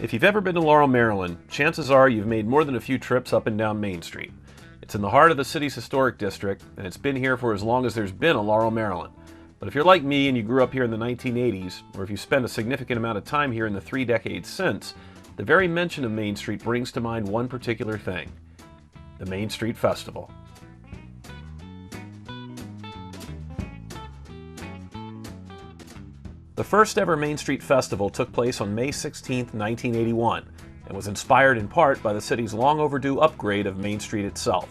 If you've ever been to Laurel, Maryland, chances are you've made more than a few trips up and down Main Street. It's in the heart of the city's historic district, and it's been here for as long as there's been a Laurel, Maryland. But if you're like me and you grew up here in the 1980s, or if you spent a significant amount of time here in the 3 decades since, the very mention of Main Street brings to mind one particular thing: the Main Street Festival. The first ever Main Street Festival took place on May 16, 1981, and was inspired in part by the city's long overdue upgrade of Main Street itself.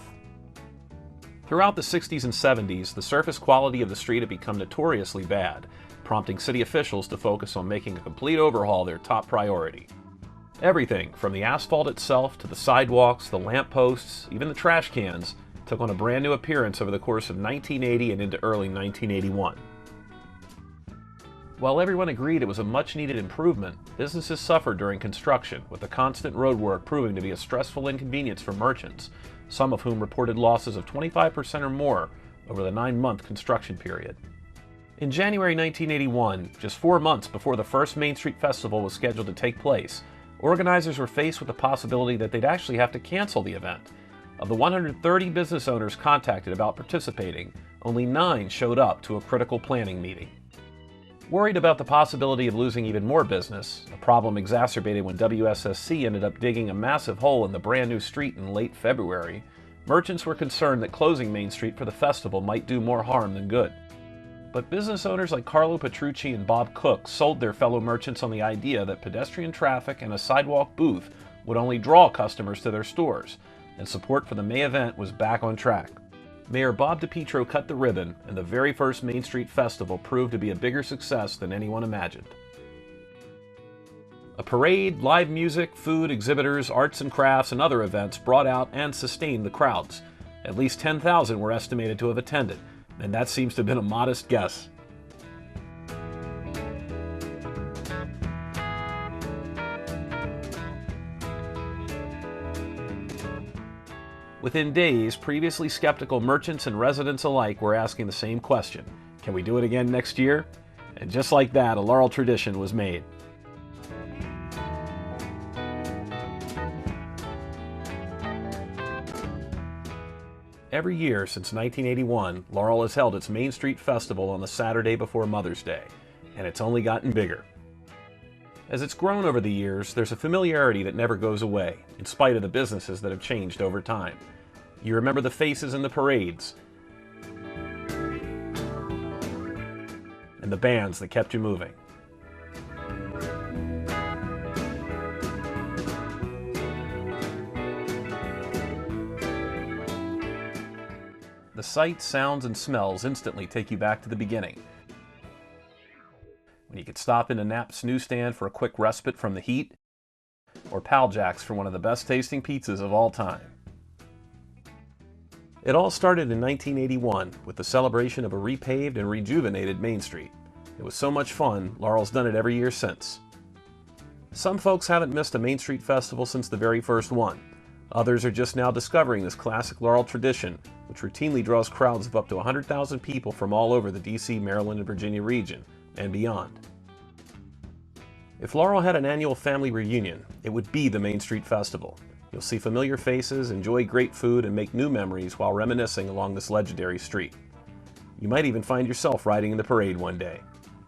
Throughout the 60s and 70s, the surface quality of the street had become notoriously bad, prompting city officials to focus on making a complete overhaul their top priority. Everything from the asphalt itself to the sidewalks, the lampposts, even the trash cans, took on a brand new appearance over the course of 1980 and into early 1981. While everyone agreed it was a much-needed improvement, businesses suffered during construction, with the constant roadwork proving to be a stressful inconvenience for merchants, some of whom reported losses of 25% or more over the 9-month construction period. In January 1981, just 4 months before the first Main Street Festival was scheduled to take place, organizers were faced with the possibility that they'd actually have to cancel the event. Of the 130 business owners contacted about participating, only 9 showed up to a critical planning meeting. Worried about the possibility of losing even more business, a problem exacerbated when WSSC ended up digging a massive hole in the brand new street in late February, merchants were concerned that closing Main Street for the festival might do more harm than good. But business owners like Carlo Petrucci and Bob Cook sold their fellow merchants on the idea that pedestrian traffic and a sidewalk booth would only draw customers to their stores, and support for the May event was back on track. Mayor Bob DiPietro cut the ribbon, and the very first Main Street Festival proved to be a bigger success than anyone imagined. A parade, live music, food, exhibitors, arts and crafts, and other events brought out and sustained the crowds. At least 10,000 were estimated to have attended, and that seems to have been a modest guess. Within days, previously skeptical merchants and residents alike were asking the same question: can we do it again next year? And just like that, a Laurel tradition was made. Every year since 1981, Laurel has held its Main Street Festival on the Saturday before Mother's Day, and it's only gotten bigger. As it's grown over the years, there's a familiarity that never goes away, in spite of the businesses that have changed over time. You remember the faces in the parades, and the bands that kept you moving. The sights, sounds, and smells instantly take you back to the beginning, when you could stop into Knapp's newsstand for a quick respite from the heat, or Pal Jack's for one of the best tasting pizzas of all time. It all started in 1981 with the celebration of a repaved and rejuvenated Main Street. It was so much fun, Laurel's done it every year since. Some folks haven't missed a Main Street Festival since the very first one. Others are just now discovering this classic Laurel tradition, which routinely draws crowds of up to 100,000 people from all over the DC, Maryland, and Virginia region, and beyond. If Laurel had an annual family reunion, it would be the Main Street Festival. You'll see familiar faces, enjoy great food, and make new memories while reminiscing along this legendary street. You might even find yourself riding in the parade one day.